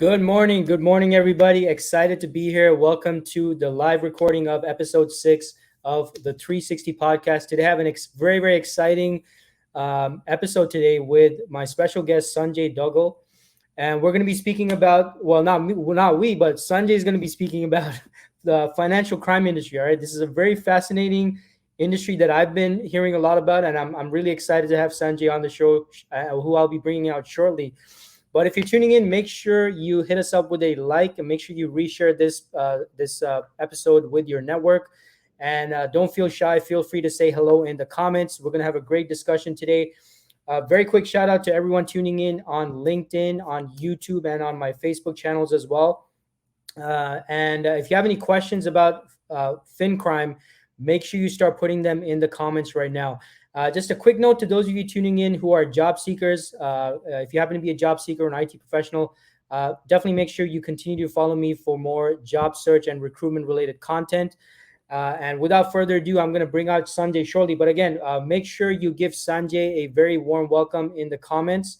Good morning, everybody. Excited to be here. Welcome to the live recording of episode 6 of the 360 podcast. Today, I have very, very exciting episode today with my special guest, Sanjay Duggal. And we're going to be speaking about, not we, but Sanjay is going to be speaking about the financial crime industry. All right. This is a very fascinating industry that I've been hearing a lot about. And I'm really excited to have Sanjay on the show, who I'll be bringing out shortly. But if you're tuning in, make sure you hit us up with a like and make sure you reshare this episode with your network. And don't feel shy. Feel free to say hello in the comments. We're gonna have a great discussion today. Very quick shout out to everyone tuning in on LinkedIn, on YouTube, and on my Facebook channels as well. And if you have any questions about FinCrime, make sure you start putting them in the comments right now. Just a quick note to those of you tuning in who are job seekers. If you happen to be a job seeker or an IT professional, definitely make sure you continue to follow me for more job search and recruitment related content. And without further ado, I'm going to bring out Sanjay shortly. But again, make sure you give Sanjay a very warm welcome in the comments.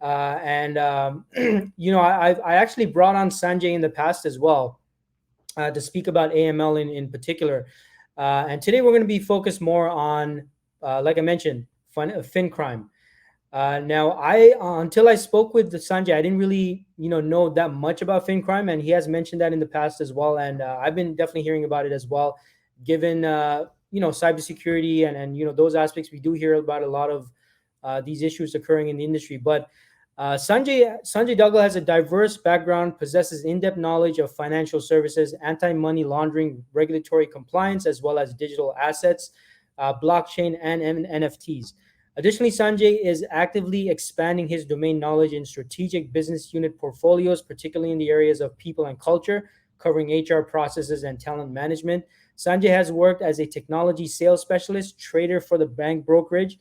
I actually brought on Sanjay in the past as well to speak about AML in particular. And today we're going to be focused more on, like I mentioned, FinCrime. Now, until I spoke with Sanjay, I didn't really, know that much about FinCrime, and he has mentioned that in the past as well. And I've been definitely hearing about it as well, given cybersecurity and those aspects. We do hear about a lot of these issues occurring in the industry, but Sanjay Duggal has a diverse background, possesses in-depth knowledge of financial services, anti-money laundering, regulatory compliance, as well as digital assets, blockchain, and NFTs. Additionally, Sanjay is actively expanding his domain knowledge in strategic business unit portfolios, particularly in the areas of people and culture, covering HR processes and talent management. Sanjay has worked as a technology sales specialist, trader for the bank brokerage,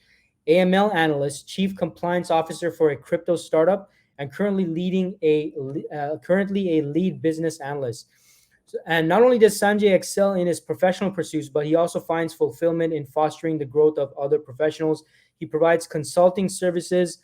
AML analyst, chief compliance officer for a crypto startup, and currently a lead business analyst. And not only does Sanjay excel in his professional pursuits, but he also finds fulfillment in fostering the growth of other professionals. He provides consulting services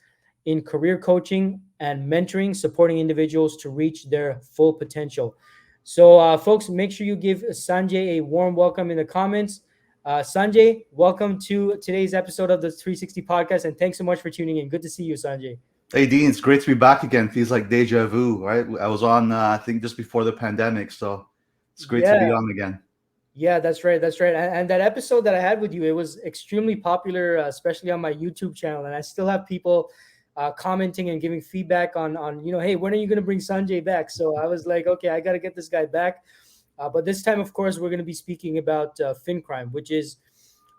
in career coaching and mentoring, supporting individuals to reach their full potential. So, folks, make sure you give Sanjay a warm welcome in the comments. Sanjay, welcome to today's episode of the 360 podcast, and thanks so much for tuning in. Good to see you, Sanjay. Hey Dean, it's great to be back again. Feels like deja vu, right? I was on, I think, just before the pandemic, so it's great to be Yeah, on again. yeah, that's right, that's right. And that episode that I had with you, it was extremely popular, especially on my YouTube channel, and I still have people commenting and giving feedback on hey, when are you going to bring Sanjay back? So I was like, okay, I got to get this guy back. But this time, of course, we're going to be speaking about FinCrime, which is,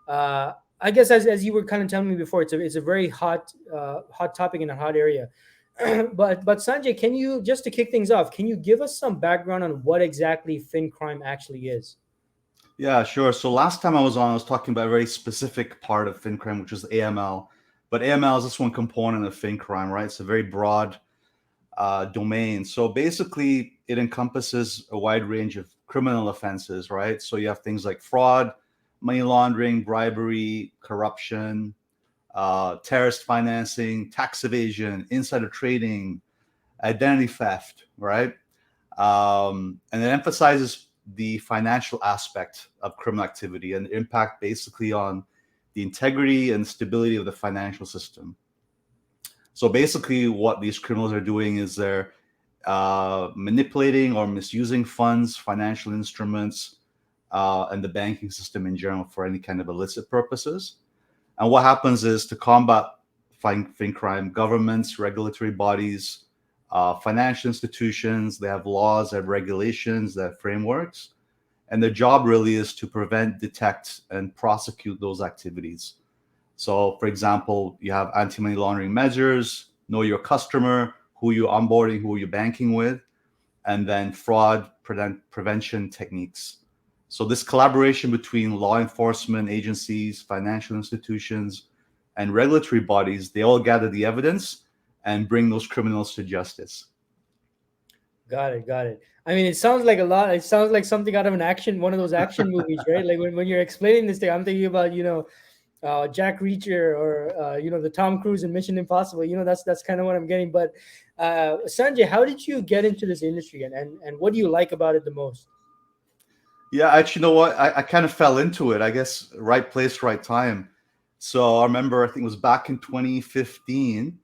I guess, as you were kind of telling me before, it's a very hot topic in a hot area. But Sanjay, can you, just to kick things off, can you give us some background on what exactly FinCrime actually is? Yeah, sure. So last time I was talking about a very specific part of FinCrime, which is AML. But AML is just one component of FinCrime, right? It's a very broad domain. So basically, it encompasses a wide range of criminal offenses, right? So you have things like fraud, money laundering, bribery, corruption, terrorist financing, tax evasion, insider trading, identity theft, right? And it emphasizes the financial aspect of criminal activity and the impact basically on the integrity and stability of the financial system. So basically, what these criminals are doing is they're manipulating or misusing funds, financial instruments, and the banking system in general for any kind of illicit purposes. And what happens is, to combat FinCrime, governments, regulatory bodies, financial institutions, they have laws, they have regulations, they have frameworks. And their job really is to prevent, detect, and prosecute those activities. So, for example, you have anti-money laundering measures, know your customer, who you're onboarding, who you're banking with, and then fraud prevention techniques. So this collaboration between law enforcement agencies, financial institutions, and regulatory bodies, they all gather the evidence and bring those criminals to justice. Got it, got it. I mean, it sounds like a lot. It sounds like something out of one of those action movies, right? Like when you're explaining this thing, I'm thinking about, Jack Reacher or the Tom Cruise in Mission Impossible. That's kind of what I'm getting. But Sanjay, how did you get into this industry, and what do you like about it the most? Yeah, actually, you know what? I kind of fell into it. I guess right place, right time. So I remember, I think it was back in 2015.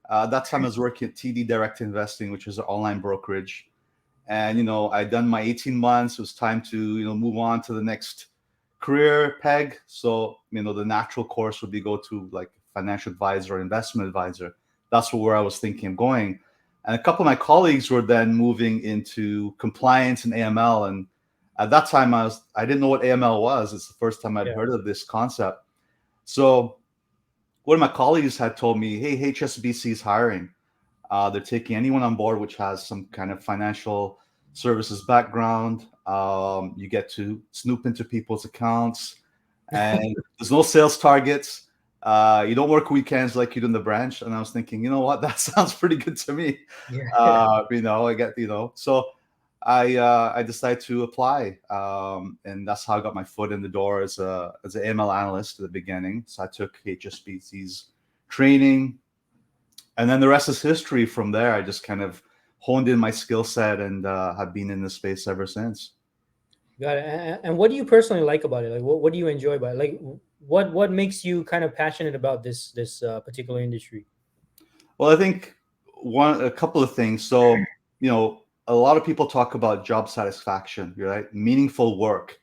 That time I was working at TD Direct Investing, which is an online brokerage. And I'd done my 18 months. It was time to move on to the next career peg. So the natural course would be go to like financial advisor or investment advisor. That's where I was thinking of going. And a couple of my colleagues were then moving into compliance and AML. And at that time I didn't know what AML was. It's the first time I'd Yeah, heard of this concept. So one of my colleagues had told me, hey, HSBC is hiring. They're taking anyone on board which has some kind of financial services background. You get to snoop into people's accounts, and there's no sales targets. You don't work weekends like you do in the branch. And I was thinking, you know what, that sounds pretty good to me. yeah. I get, so I decided to apply, and that's how I got my foot in the door as an AML analyst at the beginning. So I took HSBC's training, and then the rest is history. From there, I just kind of honed in my skill set and have been in this space ever since. Got it. And what do you personally like about it? Like, what do you enjoy about it? Like, what makes you kind of passionate about this particular industry? Well, I think a couple of things. So, a lot of people talk about job satisfaction, right? Meaningful work.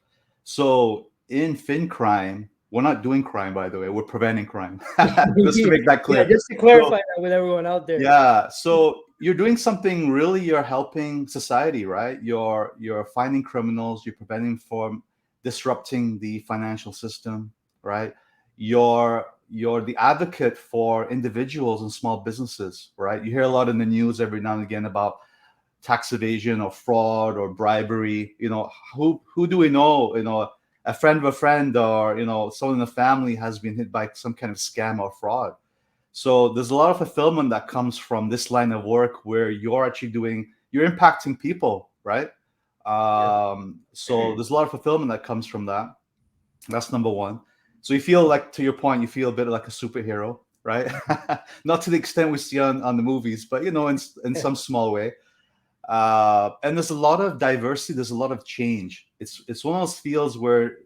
So in FinCrime, we're not doing crime, by the way. We're preventing crime. Just to make that Yeah, clear. just to So clarify that with everyone out there. yeah, so you're doing something really. You're helping society, right? You're finding criminals. You're preventing from disrupting the financial system, right? You're the advocate for individuals and small businesses, right? You hear a lot in the news every now and again about tax evasion or fraud or bribery. Who do we know? A friend of a friend, or someone in the family has been hit by some kind of scam or fraud. So there's a lot of fulfillment that comes from this line of work where you're impacting people, right? Yeah. So there's a lot of fulfillment that comes from that. That's number one. So you feel like, to your point, you feel a bit like a superhero, right? Not to the extent we see on the movies, but in some small way. And there's a lot of diversity. There's a lot of change. It's one of those fields where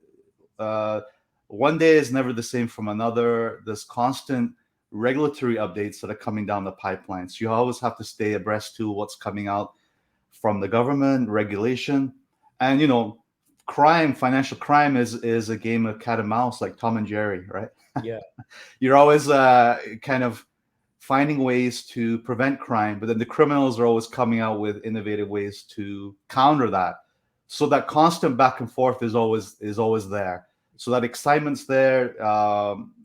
uh, one day is never the same from another. There's constant regulatory updates that are coming down the pipeline. So you always have to stay abreast to what's coming out from the government, regulation. And financial crime is a game of cat and mouse, like Tom and Jerry, right? Yeah. You're always kind of finding ways to prevent crime, but then the criminals are always coming out with innovative ways to counter that. So that constant back and forth is always there. So that excitement's there,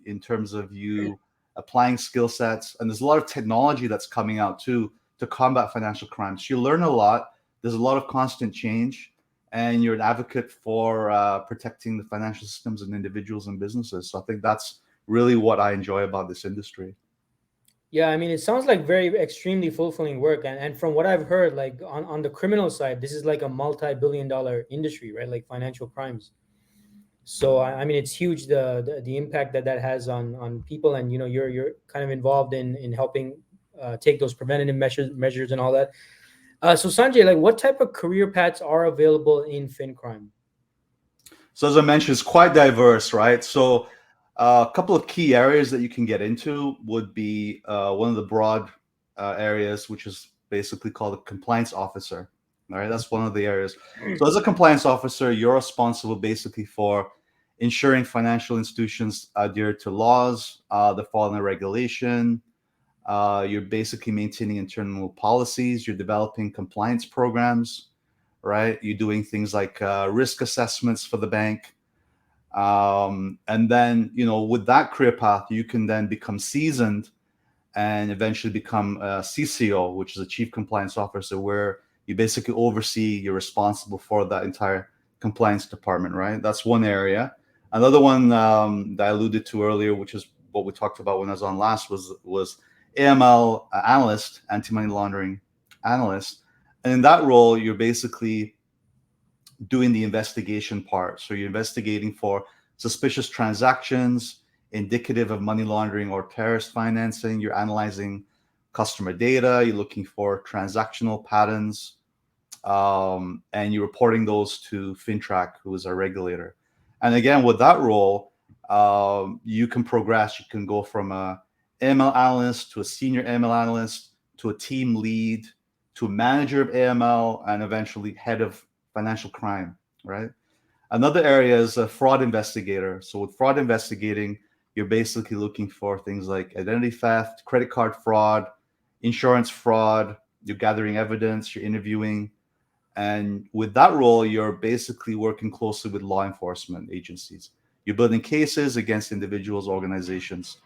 in terms of you applying skill sets, and there's a lot of technology that's coming out too to combat financial crime. So you learn a lot. There's a lot of constant change, and you're an advocate for protecting the financial systems and individuals and businesses. So I think that's really what I enjoy about this industry. Yeah, I mean, it sounds like very extremely fulfilling work, and from what I've heard, like on the criminal side, this is like a multi-billion-dollar industry, right? Like financial crimes. So I mean, it's huge the impact that has on people, and you're kind of involved in helping take those preventative measures and all that. So Sanjay, like, what type of career paths are available in FinCrime? So as I mentioned, it's quite diverse, right? So a couple of key areas that you can get into would be one of the broad areas, which is basically called a compliance officer. All right, that's one of the areas. So as a compliance officer, you're responsible basically for ensuring financial institutions adhere to laws, that fall under regulation. You're basically maintaining internal policies. You're developing compliance programs, right? You're doing things like risk assessments for the bank. And then, with that career path, you can then become seasoned and eventually become a CCO, which is a chief compliance officer, where you basically oversee, you're responsible for that entire compliance department, right? That's one area. Another one, that I alluded to earlier, which is what we talked about when I was on last, was AML analyst, anti-money laundering analyst. And in that role, you're basically doing the investigation part. So you're investigating for suspicious transactions, indicative of money laundering or terrorist financing. You're analyzing customer data. You're looking for transactional patterns, and you're reporting those to FinTrack, who is our regulator. And again, with that role, you can progress. You can go from a AML analyst to a senior AML analyst to a team lead to a manager of AML and eventually head of financial crime, right? Another area is a fraud investigator. So with fraud investigating, you're basically looking for things like identity theft, credit card fraud, insurance fraud. You're gathering evidence, you're interviewing. And with that role, you're basically working closely with law enforcement agencies. You're building cases against individuals, organizations.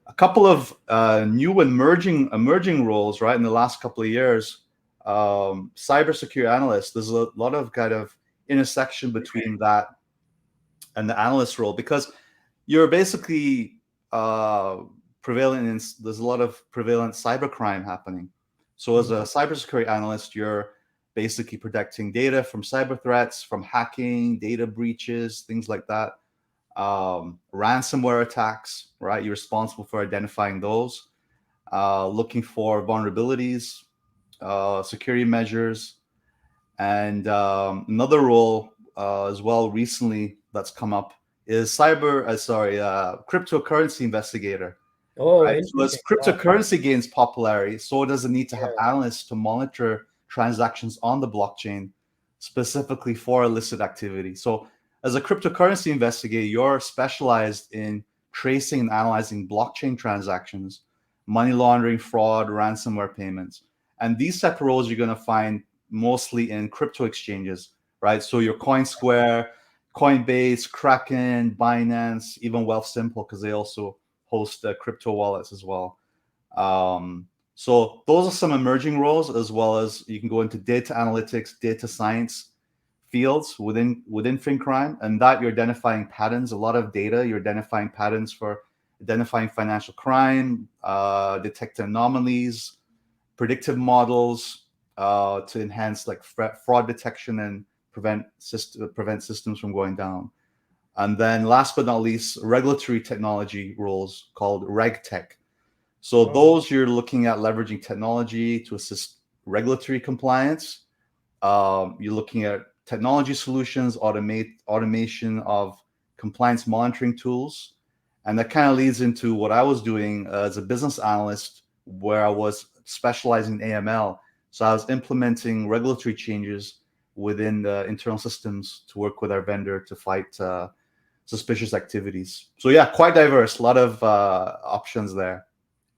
A couple of new emerging roles, right, in the last couple of years. Cybersecurity analyst. There's a lot of kind of intersection between that and the analyst role, because you're basically prevalent in, there's a lot of prevalent cybercrime happening. So as a cybersecurity analyst, you're basically protecting data from cyber threats, from hacking, data breaches, things like that. Ransomware attacks, right? You're responsible for identifying those, looking for vulnerabilities, security measures, and another role as well recently that's come up is cryptocurrency investigator. Oh, Right. So as interesting. Wow. cryptocurrency gains popularity, so does it need to have Yeah. analysts to monitor transactions on the blockchain specifically for illicit activity. So as a cryptocurrency investigator, you're specialized in tracing and analyzing blockchain transactions, money laundering, fraud, ransomware payments. And these type of roles you're going to find mostly in crypto exchanges, right? So your CoinSquare, Coinbase, Kraken, Binance, even Wealthsimple, because they also host crypto wallets as well. So those are some emerging roles, as well as you can go into data analytics, data science fields within FinCrime, and that you're identifying patterns, a lot of data. You're identifying patterns for identifying financial crime, detecting anomalies, predictive models to enhance like fraud detection and prevent systems from going down. And then last but not least, regulatory technology roles called RegTech. So Oh, those you're looking at leveraging technology to assist regulatory compliance. You're looking at technology solutions, automation of compliance monitoring tools. And that kind of leads into what I was doing as a business analyst, where I was specializing in AML. So I was implementing regulatory changes within the internal systems to work with our vendor to fight suspicious activities. So yeah, quite diverse. A lot of options there.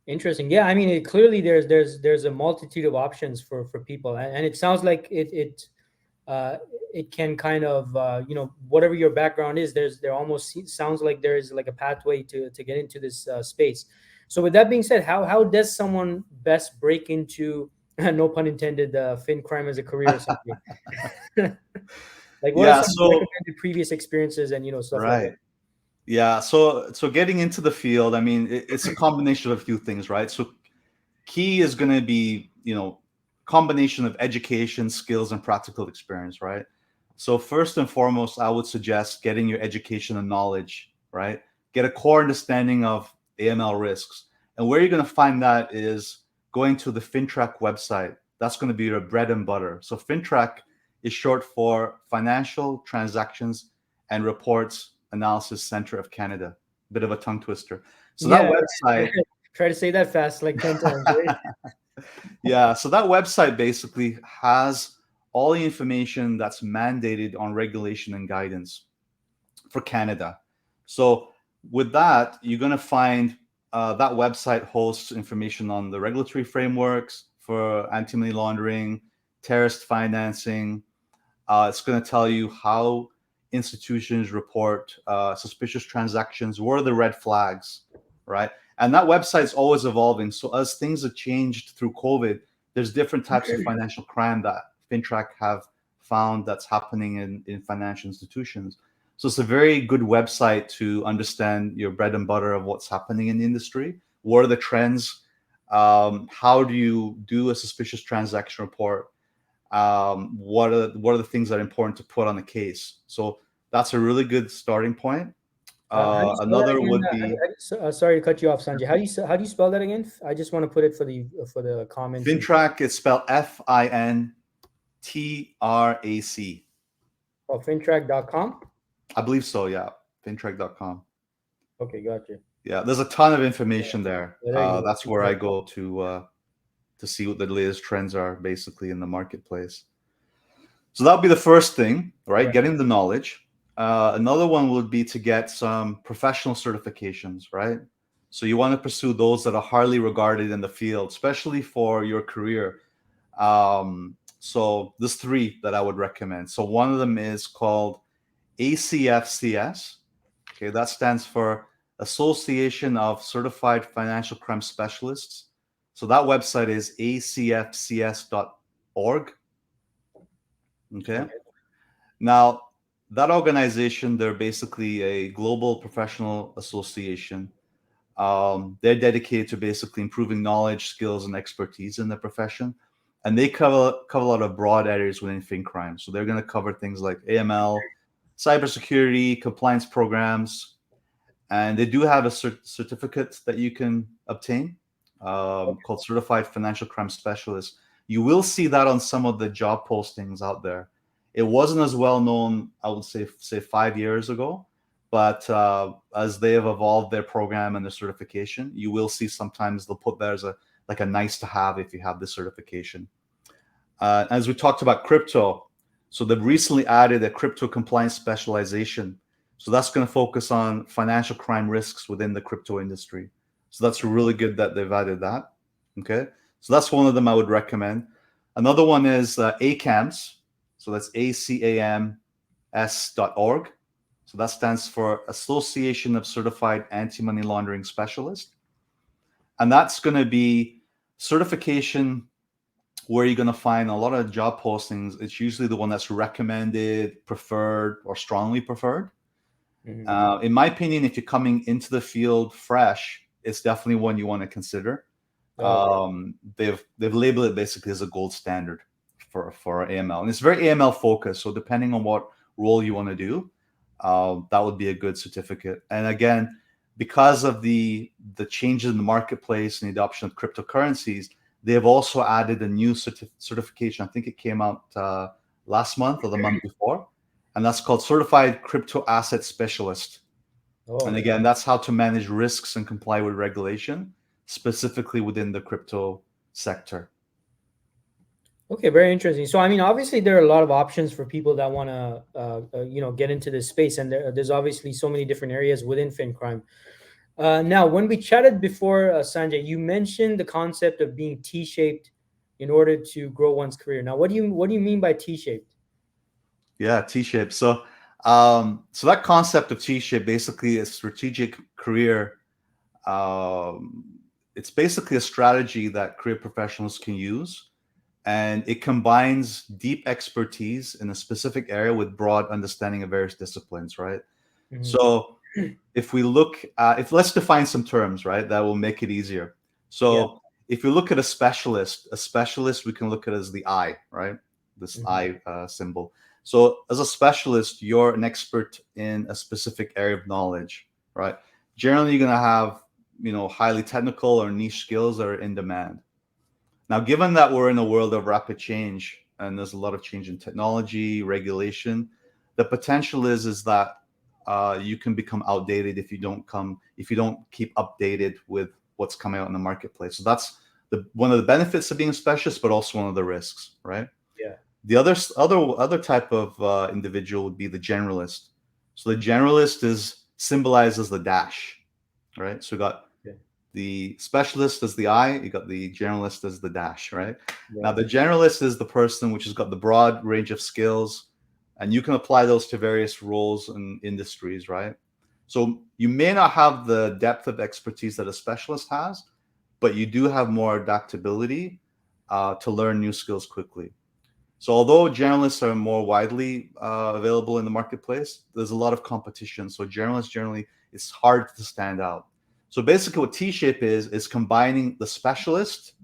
interesting. Yeah, I mean, clearly there's a multitude of options for people, and it sounds like uh, it can kind of whatever your background is, there almost sounds like there is like a pathway to get into this space. So with that being said, how does someone best break into no pun intended fin crime as a career essentially? Like what are Yeah. some So recommended previous experiences and stuff like that? right. Yeah. So getting into the field, I mean, it's a combination of a few things, right? So key is going to be combination of education, skills, and practical experience, right? So first and foremost, I would suggest getting your education and knowledge, right? Get a core understanding of AML risks. And where you're going to find that is going to the FinTrack website. That's going to be your bread and butter. So FinTrack is short for Financial Transactions and Reports Analysis Center of Canada. Bit of a tongue twister. So that Yeah, website. try to say that fast like 10 times, right? Yeah, so that website basically has all the information that's mandated on regulation and guidance for Canada. So with that, you're going to find that website hosts information on the regulatory frameworks for anti-money laundering, terrorist financing. It's going to tell you how institutions report suspicious transactions. What are the red flags, right? And that website is always evolving. So as things have changed through COVID, there's different types of financial crime that FinTrack have found that's happening in financial institutions. So it's a very good website to understand your bread and butter of what's happening in the industry. What are the trends? How do you do a suspicious transaction report? What are the things that are important to put on the case? So that's a really good starting point. How do you spell that Another again? would be Sorry to cut you off, Sanjay. How do you spell that again? I just want to put it for the comments and FinTrack. It's spelled FINTRAC. oh, fintrack.com. I believe so. Yeah, fintrack.com. Okay, gotcha. Yeah, there's a ton of information there. Yeah, there you go. That's where I go to see what the latest trends are, basically in the marketplace. So that would be the first thing, right? Right. Getting the knowledge. Another one would be to get some professional certifications, right? So you want to pursue those that are highly regarded in the field, especially for your career. So there's three that I would recommend. So one of them is called ACFCS. Okay, that stands for Association of Certified Financial Crime Specialists. So that website is acfcs.org. Okay. Okay. Now, that organization, they're basically a global professional association. They're dedicated to basically improving knowledge, skills, and expertise in the profession. And they cover a lot of broad areas within FinCrime. So they're going to cover things like AML, cybersecurity, compliance programs, and they do have a certificate that you can obtain called Certified Financial Crime Specialist. You will see that on some of the job postings out there. It wasn't as well known, I would say 5 years ago, but as they have evolved their program and their certification, you will see sometimes they'll put there as a like a nice to have if you have this certification. As we talked about crypto, so they've recently added a crypto compliance specialization. So that's going to focus on financial crime risks within the crypto industry. So that's really good that they've added that. Okay. So that's one of them I would recommend. Another one is ACAMS. So that's ACAMS.org. So that stands for Association of Certified Anti-Money Laundering Specialists. And that's going to be certification where you're going to find a lot of job postings. It's usually the one that's recommended, preferred, or strongly preferred. In my opinion, if you're coming into the field fresh, it's definitely one you want to consider. They've labeled it basically as a gold standard for AML, and it's very AML focused. So depending on what role you want to do, that would be a good certificate. And again, because of the changes in the marketplace and the adoption of cryptocurrencies, they have also added a new certification. I think it came out last month or the month before, and that's called Certified Crypto Asset Specialist. And again, that's how to manage risks and comply with regulation, specifically within the crypto sector. Okay, very interesting. So, I mean, obviously, there are a lot of options for people that want to, get into this space, and there's obviously so many different areas within FinCrime. Now, when we chatted before, Sanjay, you mentioned the concept of being T-shaped in order to grow one's career. Now, what do you mean by T-shaped? Yeah, T-shape. So that concept of T-shape, basically a strategic career. It's basically a strategy that career professionals can use, and it combines deep expertise in a specific area with broad understanding of various disciplines, right? Mhm. So if we look at, if let's define some terms, right, that will make it easier. Yeah. So if you look at a specialist we can look at as the I, right? This Mhm. I symbol. So as a specialist, you're an expert in a specific area of knowledge, right? Generally, you're going to have, highly technical or niche skills that are in demand. Now, given that we're in a world of rapid change and there's a lot of change in technology, regulation, the potential is that you can become outdated if you don't keep updated with what's coming out in the marketplace. So that's one of the benefits of being a specialist, but also one of the risks, right? Yeah. The other type of individual would be the generalist. So the generalist is symbolized as the dash, right? So we got Okay. the specialist as the I, you got the generalist as the dash, right? Now, Right. the generalist is the person which has got the broad range of skills, and you can apply those to various roles and industries, right? So you may not have the depth of expertise that a specialist has, but you do have more adaptability to learn new skills quickly. So although generalists are more widely available in the marketplace, there's a lot of competition. So generalists generally, it's hard to stand out. So basically what T-shape is combining the specialist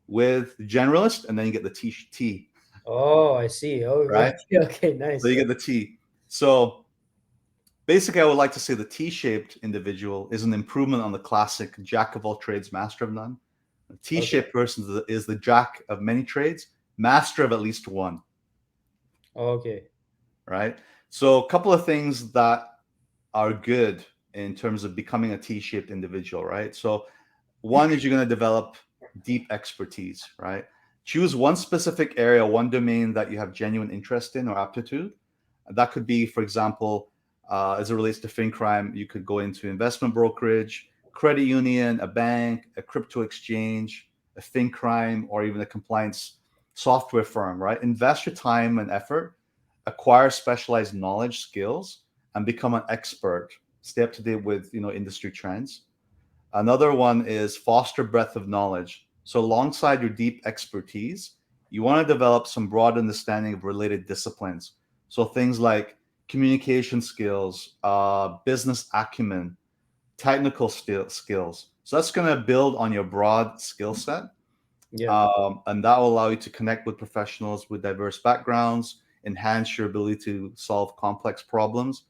with the generalist, and then you get the T, Oh, I see. Oh, right? okay. Okay, So nice. you get the T. So basically, I would like to say the T-shaped individual is an improvement on the classic jack of all trades, master of none. A Okay. T-shaped person is the jack of many trades, master of at least one, Okay. right? So a couple of things that are good in terms of becoming a T-shaped individual, right? So one is you're going to develop deep expertise, right? Choose one specific area, one domain that you have genuine interest in or aptitude. That could be, for example, as it relates to FinCrime, you could go into investment brokerage, credit union, a bank, a crypto exchange, a FinCrime, or even a compliance software firm, right? Invest your time and effort, acquire specialized knowledge, skills, and become an expert. Stay up to date with industry trends. Another one is foster breadth of knowledge. So alongside your deep expertise, you want to develop some broad understanding of related disciplines. So things like communication skills, business acumen, technical skills. So that's going to build on your broad skill set, Yeah. and that will allow you to connect with professionals with diverse backgrounds, enhance your ability to solve complex problems,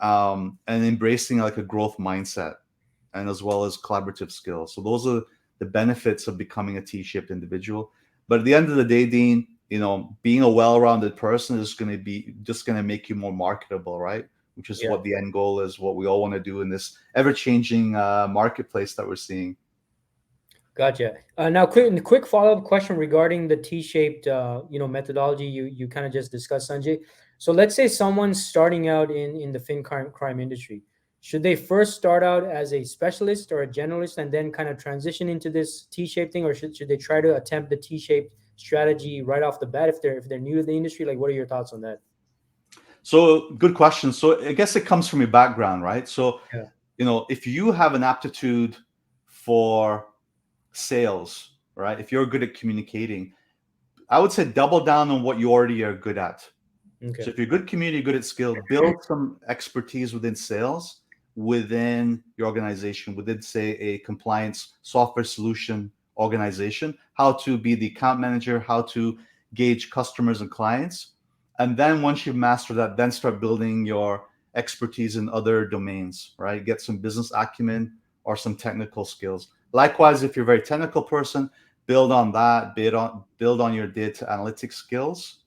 and embracing like a growth mindset and as well as collaborative skills. So those are the benefits of becoming a T-shaped individual. But at the end of the day, Dean, being a well-rounded person is going to be just going to make you more marketable, right? Which is Yeah. what the end goal is, what we all want to do in this ever-changing marketplace that we're seeing. Gotcha. Now, quick follow up question regarding the T-shaped, methodology you kind of just discussed, Sanjay. So let's say someone's starting out in the crime industry. Should they first start out as a specialist or a generalist and then kind of transition into this T-shaped thing, or should they try to attempt the T-shaped strategy right off the bat if they're new to the industry? Like, what are your thoughts on that? So good question. So I guess it comes from your background, right? So, Yeah. if you have an aptitude for sales, right? If you're good at communicating, I would say double down on what you already are good at. So Okay. if you're good community, good at skill, build some expertise within sales, within your organization, within say a compliance software solution organization, how to be the account manager, how to gauge customers and clients. And then once you've mastered that, then start building your expertise in other domains, right? Get some business acumen or some technical skills. Likewise, if you're a very technical person, build on that, build on your data analytics skills,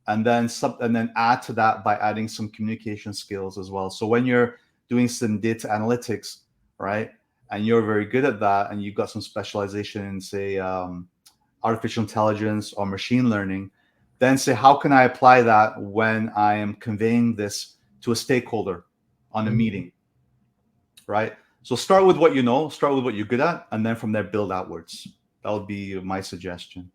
and then add to that by adding some communication skills as well. So when you're doing some data analytics, right, and you're very good at that, and you've got some specialization in say artificial intelligence or machine learning, then say how can I apply that when I am conveying this to a stakeholder on a Mhm. meeting, right? So start with what you know, start with what you're good at, and then from there build outwards. That would be my suggestion.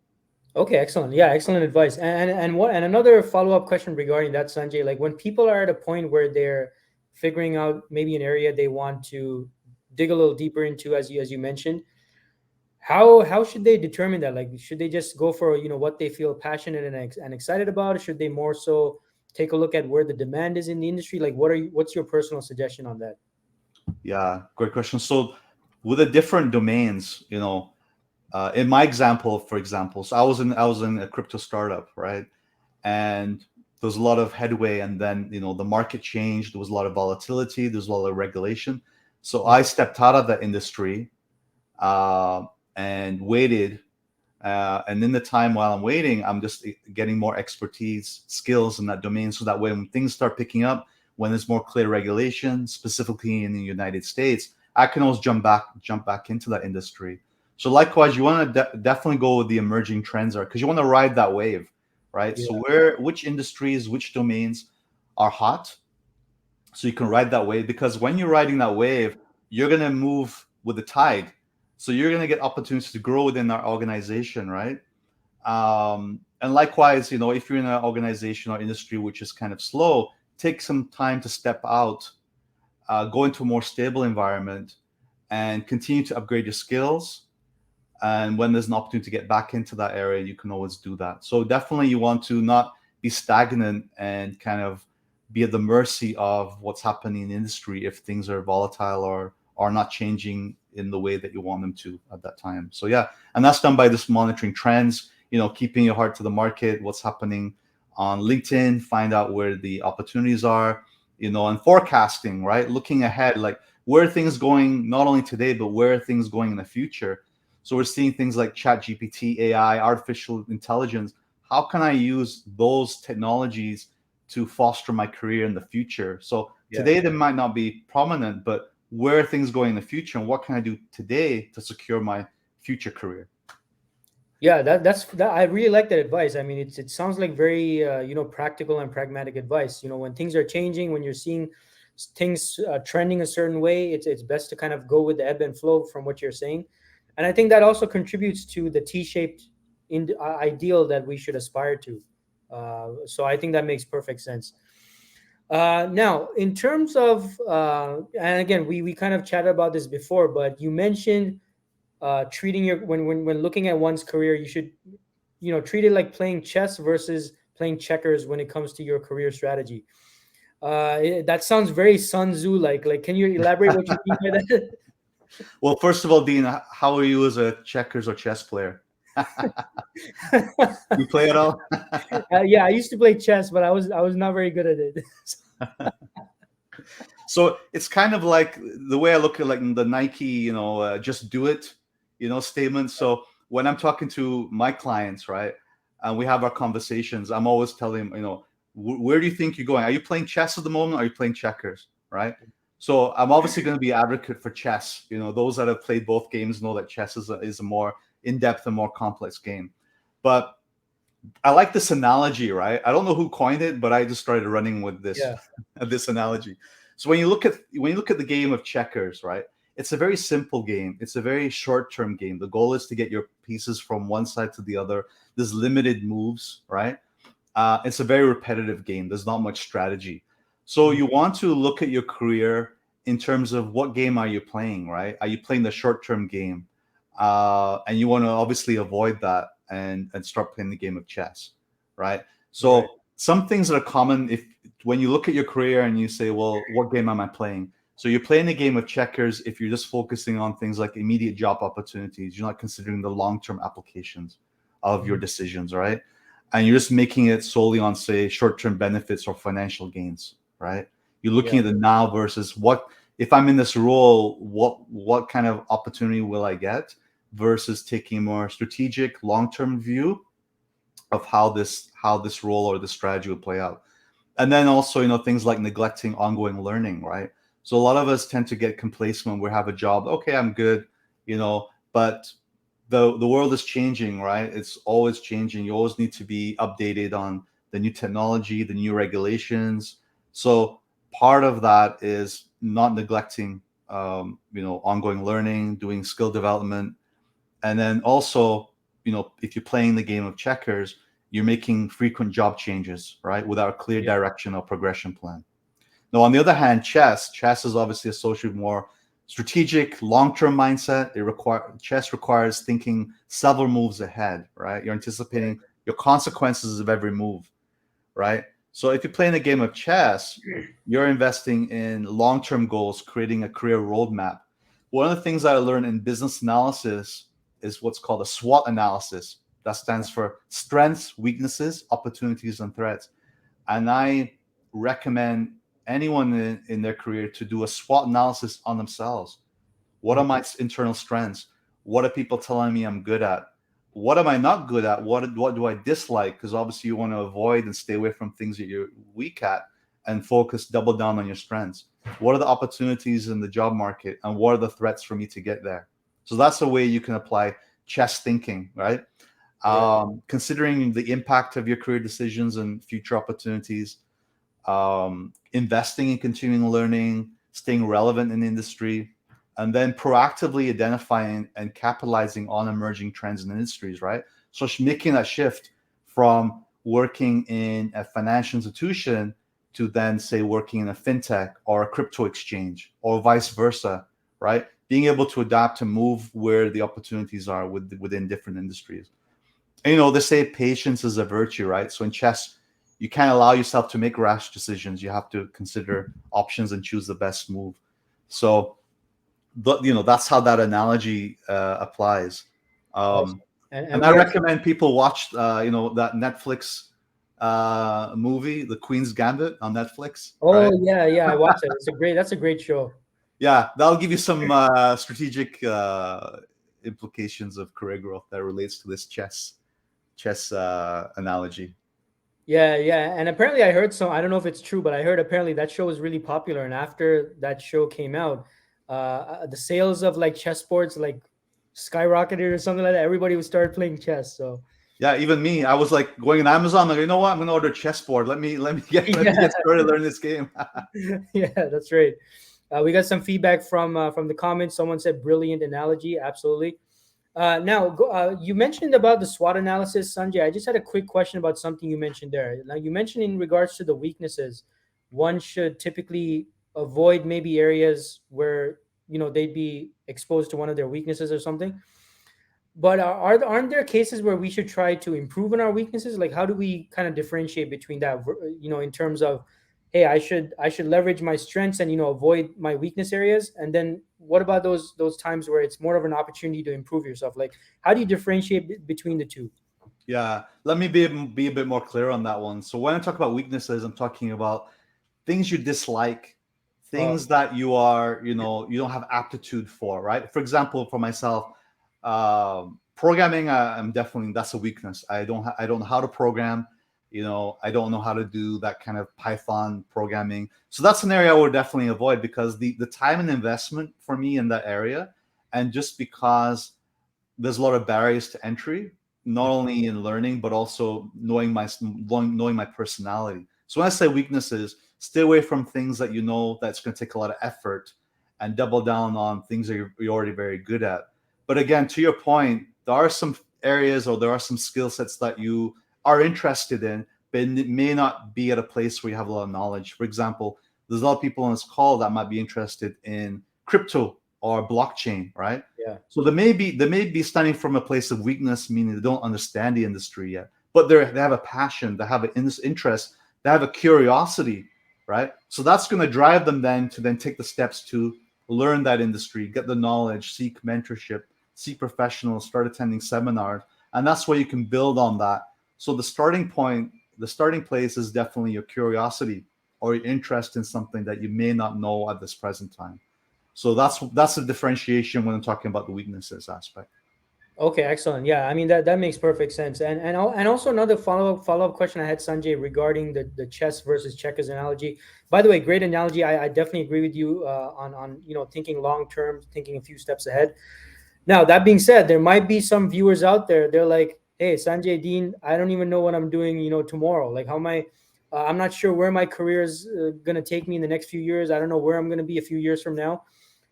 Okay, excellent. Yeah, excellent advice. And another follow up question regarding that, Sanjay. Like when people are at a point where they're figuring out maybe an area they want to dig a little deeper into, as you mentioned, how should they determine that? Like, should they just go for what they feel passionate and excited about? Should they more so take a look at where the demand is in the industry? Like, what's your personal suggestion on that? Yeah, great question. So with the different domains, in my example, for example, so I was in a crypto startup, right? And there was a lot of headway, and then the market changed. There was a lot of volatility. There was a lot of regulation. So I stepped out of the industry uh, and waited. And in the time while I'm waiting, I'm just getting more expertise, skills in that domain, so that way when things start picking up, when there's more clear regulation, specifically in the United States, I can always jump back into that industry. So likewise, you want to definitely go with the emerging trends are because you want to ride that wave, right? So Yeah, which industries, which domains are hot, so you can ride that wave because when you're riding that wave, you're gonna move with the tide. So you're gonna get opportunities to grow within our organization, right? And likewise, if you're in an organization or industry which is kind of slow, take some time to step out, go into a more stable environment, and continue to upgrade your skills. And when there's an opportunity to get back into that area, you can always do that. So definitely, you want to not be stagnant and kind of be at the mercy of what's happening in the industry if things are volatile or are not changing in the way that you want them to at that time. So yeah, and that's done by just monitoring trends, keeping your heart to the market, what's happening on LinkedIn, find out where the opportunities are, and forecasting, right? Looking ahead, like where are things going not only today, but where are things going in the future. So we're seeing things like chat GPT, AI, artificial intelligence. How can I use those technologies to foster my career in the future? So Yeah. today they might not be prominent, but where are things going in the future, and what can I do today to secure my future career? Yeah, that I really like that advice. I mean, it sounds like very practical and pragmatic advice. When things are changing, when you're seeing things trending a certain way, it's best to kind of go with the ebb and flow from what you're saying, and I think that also contributes to the T-shaped ideal that we should aspire to. So I think that makes perfect sense. Now, in terms of, and again, we kind of chatted about this before, but you mentioned treating your when looking at one's career, you should treat it like playing chess versus playing checkers when it comes to your career strategy. That sounds very Sun Tzu like. Can you elaborate what you mean by that? Well, first of all, Dean, how are you as a checkers or chess player? You play at all? Yeah, I used to play chess, but I was not very good at it. So it's kind of like the way I look at like the Nike, just do it, statement. So when I'm talking to my clients, right, and we have our conversations, I'm always telling them, where do you think you're going? Are you playing chess at the moment? Or are you playing checkers, right? So I'm obviously going to be advocate for chess. Those that have played both games know that chess is a more in-depth and more complex game. But I like this analogy, right? I don't know who coined it, but I just started running with this Yeah. this analogy. So when you look at the game of checkers, right? It's a very simple game. It's a very short-term game. The goal is to get your pieces from one side to the other. There's limited moves, right? It's a very repetitive game. There's not much strategy. So Mhm. you want to look at your career in terms of what game are you playing, right? Are you playing the short-term game? And you want to obviously avoid that and start playing the game of chess, right? Right. So some things that are common if when you look at your career and you say, well, what game am I playing? So you're playing a game of checkers if you're just focusing on things like immediate job opportunities. You're not considering the long-term applications of your Mhm. decisions, right? And you're just making it solely on, say, short-term benefits or financial gains, right? You're looking Yeah. at the now versus what if I'm in this role, what kind of opportunity will I get versus taking a more strategic long-term view of how this role or this strategy will play out. And then also, things like neglecting ongoing learning, right? So a lot of us tend to get complacent when we have a job. Okay, I'm good, but the world is changing, right? It's always changing. You always need to be updated on the new technology, the new regulations. So part of that is not neglecting, ongoing learning, doing skill development, and then also, if you're playing the game of checkers, you're making frequent job changes, right, without a clear Yeah. direction or progression plan. Now, on the other hand, chess is obviously associated with more strategic, long-term mindset. Chess requires thinking several moves ahead, right? You're Right. anticipating your consequences of every move, right? So if you're playing a game of chess, you're investing in long-term goals, creating a career roadmap. One of the things that I learned in business analysis is what's called a SWOT analysis. That stands for strengths, weaknesses, opportunities, and threats. And I recommend anyone in their career to do a SWOT analysis on themselves. What are Mhm. my internal strengths? What are people telling me I'm good at? What am I not good at? What do I dislike? Because obviously you want to avoid and stay away from things that you're weak at and focus, double down on your strengths. What are the opportunities in the job market and what are the threats for me to get there? So that's a way you can apply chess thinking, right? Right. Considering the impact of your career decisions and future opportunities, investing in continuing learning, staying relevant in the industry, and then proactively identifying and capitalizing on emerging trends in industries, right? So making that shift from working in a financial institution to then say working in a fintech or a crypto exchange or vice versa, right? Being able to adapt to move where the opportunities are within different industries. And, they say patience is a virtue, right? So in chess, you can't allow yourself to make rash decisions. You have to consider options and choose the best move. So, that's how that analogy applies. Awesome. Um, And and and I we recommend people watch, that Netflix movie, The Queen's Gambit on Netflix, Oh right? yeah, yeah, I watched it. That's a great show. Yeah, that'll give you some strategic implications of career growth that relates to this chess analogy. Yeah, yeah. And apparently I heard some, I don't know if it's true, but I heard apparently that show was really popular. And after that show came out, the sales of like chessboards like skyrocketed or something like that. Everybody would start playing chess. So Yeah, even me, I was like going on Amazon, like, you know what? I'm gonna order a chessboard. Let me get yeah, started learning this game. yeah, that's right. We got some feedback from the comments. Someone said brilliant analogy. Absolutely. You mentioned about the SWOT analysis, Sanjay. I just had a quick question about something you mentioned there. Now, you mentioned in regards to the weaknesses, one should typically avoid maybe areas where they'd be exposed to one of their weaknesses or something. But aren't there cases where we should try to improve on our weaknesses? Like, how do we kind of differentiate between that? In terms of, hey, I should leverage my strengths and avoid my weakness areas. And then what about those times where it's more of an opportunity to improve yourself? Like, how do you differentiate between the two? Yeah, let me be a bit more clear on that one. So when I talk about weaknesses, I'm talking about things you dislike, Uh, things that you don't have aptitude for, right? For example, for myself, programming, I'm definitely that's a weakness. I don't know how to program. I don't know how to do that kind of Python programming. So that's an area I would definitely avoid because the time and investment for me in that area, and just because there's a lot of barriers to entry, not only in learning but also knowing my personality. So when I say weaknesses, stay away from things that you know that's going to take a lot of effort, and double down on things that you're already very good at. But again, to your point, there are some areas or there are some skill sets that you are interested in, but it may not be at a place where you have a lot of knowledge. For example, there's a lot of people on this call that might be interested in crypto or blockchain, right? yeah, So they may be standing from a place of weakness, meaning they don't understand the industry yet, but they have a passion, they have an interest, they have a curiosity, right? So that's going to drive them then to then take the steps to learn that industry, get the knowledge, seek mentorship, seek professionals, start attending seminars, and that's where you can build on that. So the starting point, the starting place is definitely your curiosity or your interest in something that you may not know at this present time. So that's a differentiation when I'm talking about the weaknesses aspect. okay, excellent. Yeah, I mean that makes perfect sense. And also another follow up question I had, Sanjay, regarding the chess versus checkers analogy. By the way, great analogy. I definitely agree with you on thinking long term, thinking a few steps ahead. Now, that being said, there might be some viewers out there. They're like, "Hey, Sanjay Dean, I don't even know what I'm doing, tomorrow. Like, how am I? I'm not sure where my career is gonna take me in the next few years. I don't know where I'm gonna be a few years from now.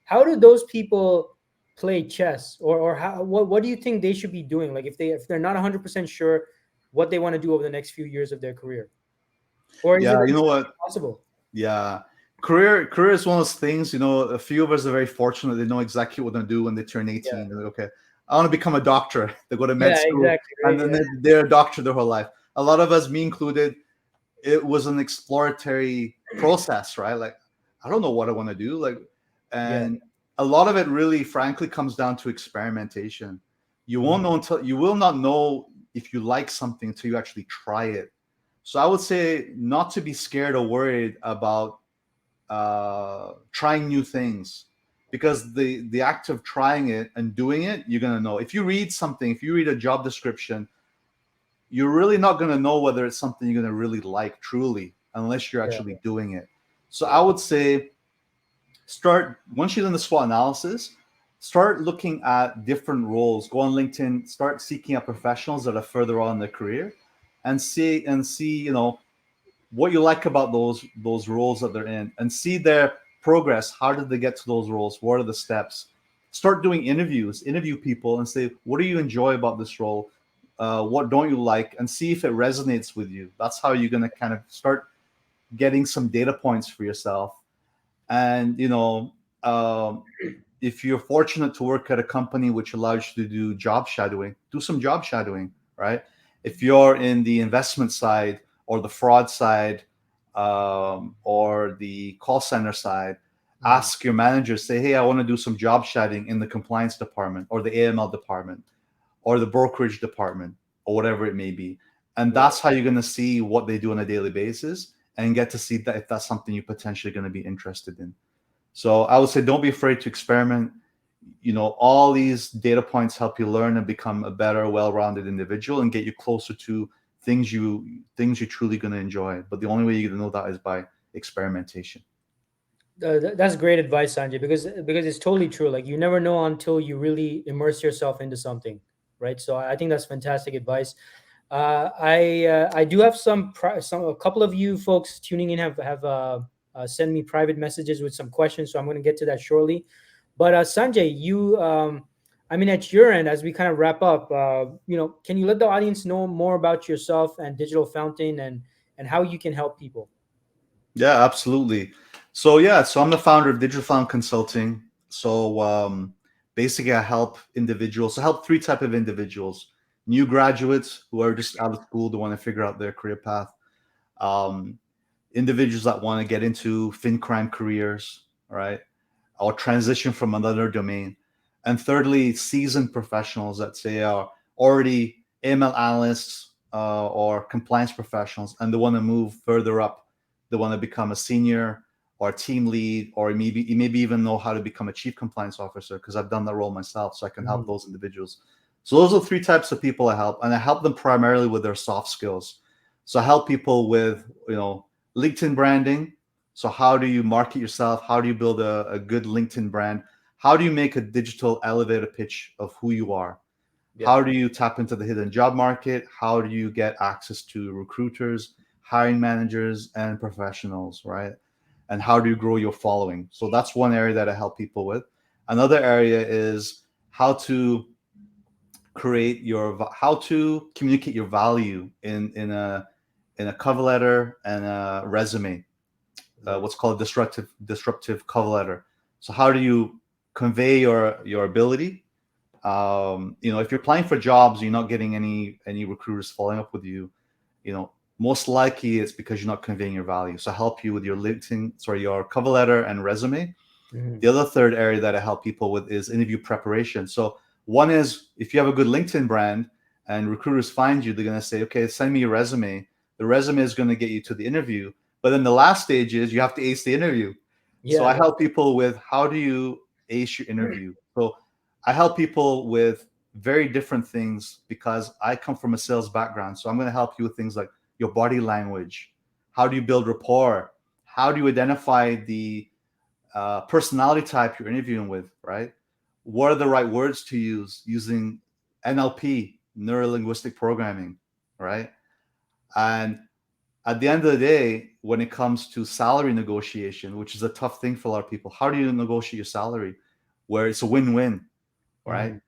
How do those people play chess, or what do you think they should be doing? Like, if they're not 100% sure what they want to do over the next few years of their career, or is Yeah, it you even know what? possible? Yeah, career is one of those things. A few of us are very fortunate; they know exactly what they're going to do when they turn Yeah, 18. They're like, okay, I want to become a doctor. They go to med yeah, school, exactly, and right, then yeah, they're a doctor their whole life. A lot of us, me included, it was an exploratory process, right? Like, I don't know what I want to do. Like, yeah, and a lot of it really, frankly, comes down to experimentation. mhm, You will not know if you like something until you actually try it. So I would say not to be scared or worried about trying new things, because the act of trying it and doing it, you're gonna know. If you read a job description, you're really not going to know whether it's something you're going to really like truly unless you're yeah, actually doing it. So I would say start once you've done the SWOT analysis, start looking at different roles. Go on LinkedIn, start seeking out professionals that are further on in their career, and see what you like about those roles that they're in, and see their progress. How did they get to those roles? What are the steps? Start doing interview people and say, what do you enjoy about this role? What don't you like? And see if it resonates with you. That's how you're going to kind of start getting some data points for yourself. And um, if you're fortunate to work at a company which allows you to do job shadowing, do some job shadowing, right? If you're in the investment side or the fraud side, or the call center side, mhm, ask your manager, say, hey, I want to do some job shadowing in the compliance department or the AML department or the brokerage department or whatever it may be. And Right. that's how you're going to see what they do on a daily basis and get to see that if that's something you're potentially going to be interested in. So I would say don't be afraid to experiment. All these data points help you learn and become a better, well-rounded individual and get you closer to things you're truly going to enjoy. But the only way you're going to know that is by experimentation. That's great advice, Sanjay, because it's totally true. Like you never know until you really immerse yourself into something, right? So I think that's fantastic advice. I do have some a couple of you folks tuning in have sent me private messages with some questions, so I'm going to get to that shortly. But Sanjay, I mean, at your end, as we kind of wrap up, can you let the audience know more about yourself and Digital Fountain and how you can help people? Yeah, absolutely. So I'm the founder of Digital Found Consulting. Basically, I help individuals. I help three type of individuals: new graduates who are just out of school, they want to figure out their career path; um, individuals that want to get into FinCrime careers, right, or transition from another domain; and thirdly, seasoned professionals that say are already AML analysts or compliance professionals, and they want to move further up. They want to become a senior or a team lead, or maybe even know how to become a chief compliance officer, because I've done that role myself, so I can help Mhm. those individuals. So those are three types of people I help, and I help them primarily with their soft skills. So I help people with LinkedIn branding. So how do you market yourself? How do you build a good LinkedIn brand? How do you make a digital elevator pitch of who you are? Yep. How do you tap into the hidden job market? How do you get access to recruiters, hiring managers, and professionals, right? And how do you grow your following? So that's one area that I help people with. Another area is how to how to communicate your value in a cover letter and a resume, Right. what's called disruptive cover letter. So how do you convey your ability? If you're applying for jobs, you're not getting any recruiters following up with you. Most likely it's because you're not conveying your value. So I help you with your cover letter and resume. Mhm. The other third area that I help people with is interview preparation. So one is, if you have a good LinkedIn brand and recruiters find you, they're going to say, okay, send me your resume. The resume is going to get you to the interview. But then the last stage is you have to ace the interview. So Yeah. I help people with how do you ace your interview. So I help people with very different things because I come from a sales background. So I'm going to help you with things like your body language. How do you build rapport? How do you identify the personality type you're interviewing with, right? What are the right words to use using NLP, neuro linguistic programming, right? And at the end of the day, when it comes to salary negotiation, which is a tough thing for a lot of people, how do you negotiate your salary where it's a win-win, right? Mhm.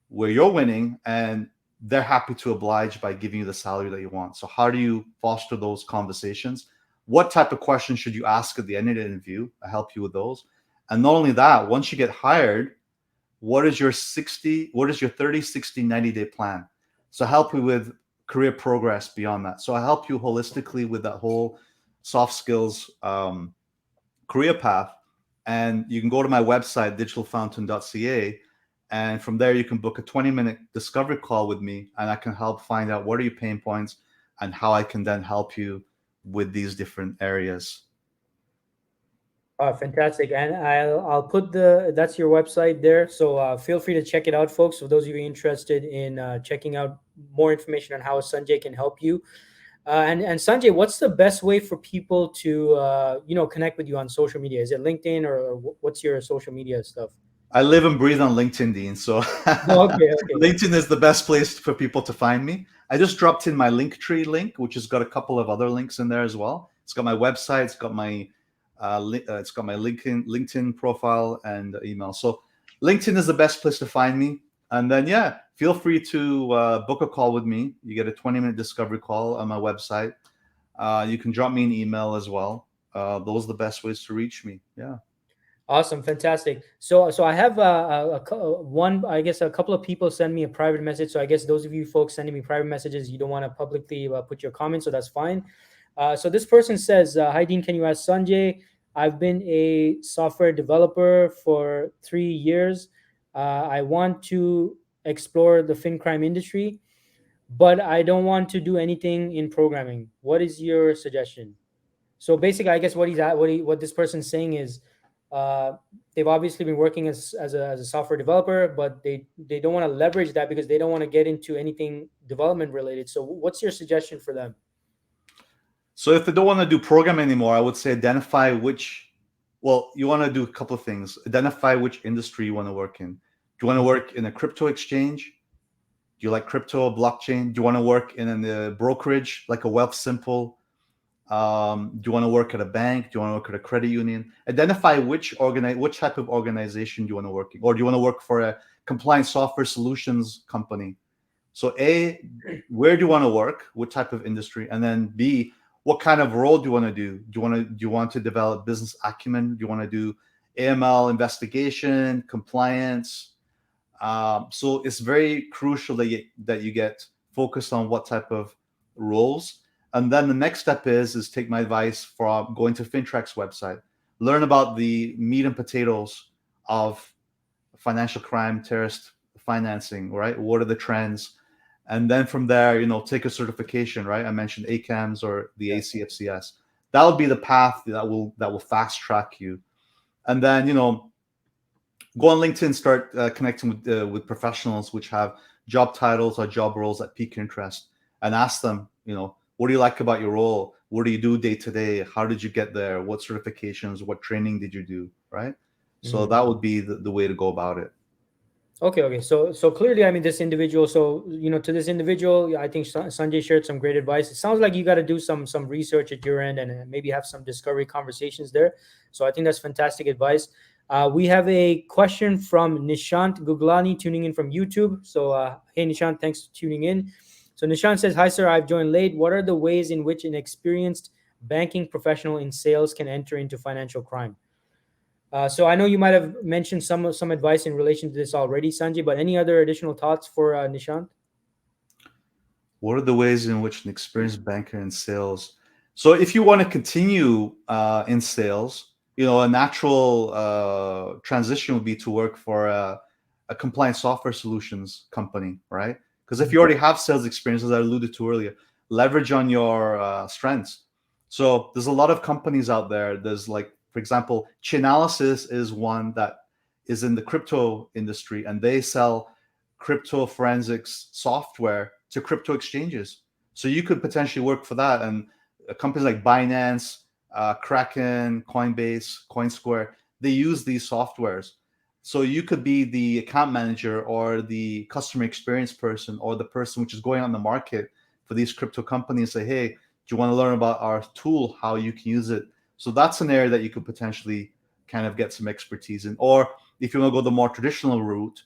Where you're winning and they're happy to oblige by giving you the salary that you want. So how do you foster those conversations? What type of questions should you ask at the end of the interview? I help you with those. And not only that, once you get hired, what is your 30, 60, 90-day plan? So I help you with career progress beyond that. So I help you holistically with that whole soft skills career path. And you can go to my website, digitalfountain.ca. And from there, you can book a 20-minute discovery call with me, and I can help find out what are your pain points and how I can then help you with these different areas. Fantastic. And I'll put that's your website there. So feel free to check it out, folks. For those of you interested in checking out more information on how Sanjay can help you. And Sanjay, what's the best way for people to connect with you on social media? Is it LinkedIn or what's your social media stuff? I live and breathe on LinkedIn, Dean. So Oh, okay, okay. LinkedIn is the best place for people to find me. I just dropped in my Linktree link, which has got a couple of other links in there as well. It's got my website, it's got my LinkedIn profile and email. So LinkedIn is the best place to find me. And then yeah, feel free to book a call with me. You get a 20-minute discovery call on my website. You can drop me an email as well. Those are the best ways to reach me. Yeah. Awesome, fantastic. So I have one. I guess a couple of people send me a private message. So I guess those of you folks sending me private messages, you don't want to publicly put your comments, so that's fine. So this person says, "Hi Dean, can you ask Sanjay? I've been a software developer for 3 years. I want to explore the FinCrime industry. but I don't want to do anything in programming. What is your suggestion? So basically, I guess what this person's saying is, uh, they've obviously been working as a software developer, but they don't want to leverage that because they don't want to get into anything development related. So what's your suggestion for them? So if they don't want to do programming anymore, I would say identify which. Well, you want to do a couple of things. Identify which industry you want to work in. Do you want to Mhm. work in a crypto exchange? Do you like crypto, blockchain? Do you want to work in a brokerage like a Wealth Simple? Do you want to work at a bank? Do you want to work at a credit union? Identify which type of organization do you want to work in, or do you want to work for a compliance software solutions company? So A, where do you want to work? What type of industry? And then B, what kind of role do you want to do? Do you want to develop business acumen? Do you want to do AML investigation, compliance? So it's very crucial that you get focused on what type of roles. And then the next step is take my advice from going to FinTech's website, learn about the meat and potatoes of financial crime, terrorist financing, right? What are the trends? And then from there, take a certification, right? I mentioned ACAMS or the Yeah. ACFCS. That would be the path that will fast track you. And then, go on LinkedIn, start connecting with professionals which have job titles or job roles that pique your interest, and ask them, what do you like about your role? What do you do day to day? How did you get there? What certifications? What training did you do? Right. So Mhm. that would be the way to go about it. Okay, okay. So clearly, I mean, this individual. So to this individual, I think Sanjay shared some great advice. It sounds like you got to do some research at your end and maybe have some discovery conversations there. So I think that's fantastic advice. We have a question from Nishant Guglani tuning in from YouTube. So hey Nishant, thanks for tuning in. So Nishant says, "Hi sir, I've joined late. What are the ways in which an experienced banking professional in sales can enter into financial crime?" So I know you might have mentioned some advice in relation to this already, Sanjay, but any other additional thoughts for Nishant? What are the ways in which an experienced banker in sales? So, if you want to continue in sales, a natural transition would be to work for a compliance software solutions company, right? Because if Mhm. you already have sales experience, as I alluded to earlier, leverage on your strengths. So, there's a lot of companies out there. There's like, for example, Chainalysis is one that is in the crypto industry, and they sell crypto forensics software to crypto exchanges. So you could potentially work for that. And companies like Binance, Kraken, Coinbase, CoinSquare, they use these softwares. So you could be the account manager or the customer experience person or the person which is going on the market for these crypto companies. Say, hey, do you want to learn about our tool, how you can use it? So that's an area that you could potentially kind of get some expertise in. Or if you want to go the more traditional route,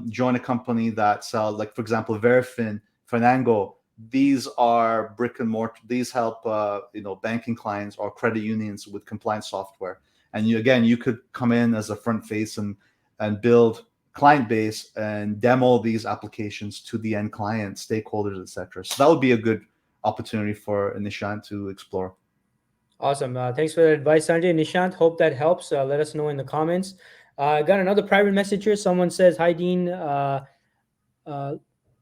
join a company that sell, like for example, Verifin, Fernango. These are brick and mortar. These help banking clients or credit unions with compliance software. And you could come in as a front face and build client base and demo these applications to the end client, stakeholders, etc. So that would be a good opportunity for Nishant to explore. Awesome. Thanks for that advice, Sanjay. Nishant, hope that helps. Let us know in the comments. I got another private message here. Someone says, "Hi, Dean. Uh, well,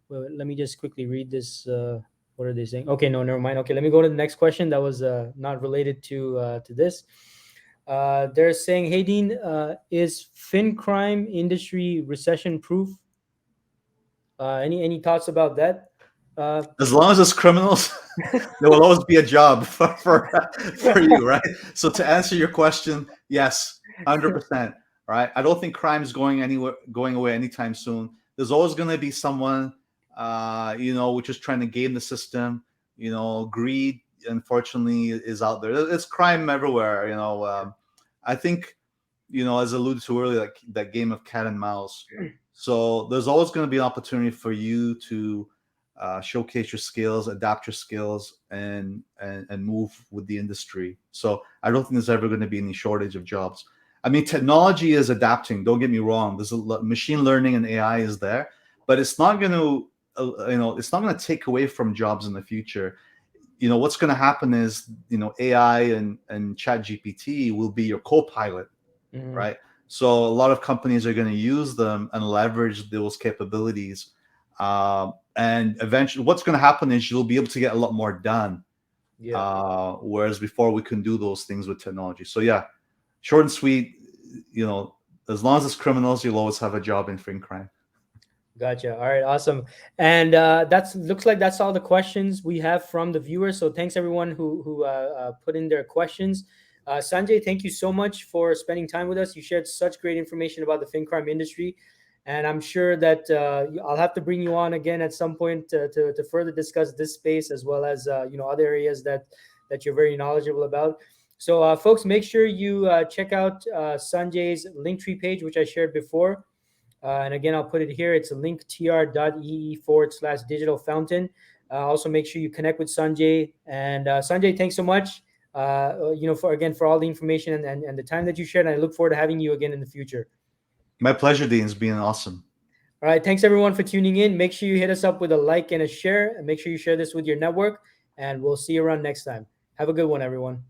let me just quickly read this. What are they saying? Okay, no, never mind. Okay, let me go to the next question. That was not related to this. They're saying, "Hey, Dean, is FinCrime industry recession proof?" Any thoughts about that? Uh, As long as it's criminals, there will always be a job for you, right? So to answer your question, yes, 100%. Right? I don't think crime is going away anytime soon. There's always going to be someone, which is trying to game the system. Greed, unfortunately, is out there. It's crime everywhere. I think, as alluded to earlier, like that game of cat and mouse. So there's always going to be an opportunity for you to showcase your skills, adapt your skills, and move with the industry. So I don't think there's ever going to be any shortage of jobs. I mean, technology is adapting. Don't get me wrong. Machine learning and AI is there, but it's not going to, it's not going to take away from jobs in the future. What's going to happen is, AI and Chat GPT will be your co-pilot, mhm. right? So a lot of companies are going to use them and leverage those capabilities. And eventually, what's going to happen is you'll be able to get a lot more done. Yeah. Whereas before we couldn't do those things with technology. So yeah, short and sweet. As long as it's criminals, you'll always have a job in FinCrime. Gotcha. All right, awesome. And that's looks like that's all the questions we have from the viewers. So thanks everyone who put in their questions. Sanjay, thank you so much for spending time with us. You shared such great information about the FinCrime industry, and I'm sure that I'll have to bring you on again at some point to further discuss this space as well as other areas that you're very knowledgeable about. So, folks, make sure you check out Sanjay's Linktree page, which I shared before. And again, I'll put it here. It's a linktr.ee/digital fountain. Also, make sure you connect with Sanjay. And Sanjay, thanks so much. For all the information and the time that you shared. And I look forward to having you again in the future. My pleasure, Dean. It's been awesome. All right. Thanks everyone for tuning in. Make sure you hit us up with a like and a share. And make sure you share this with your network. And we'll see you around next time. Have a good one, everyone.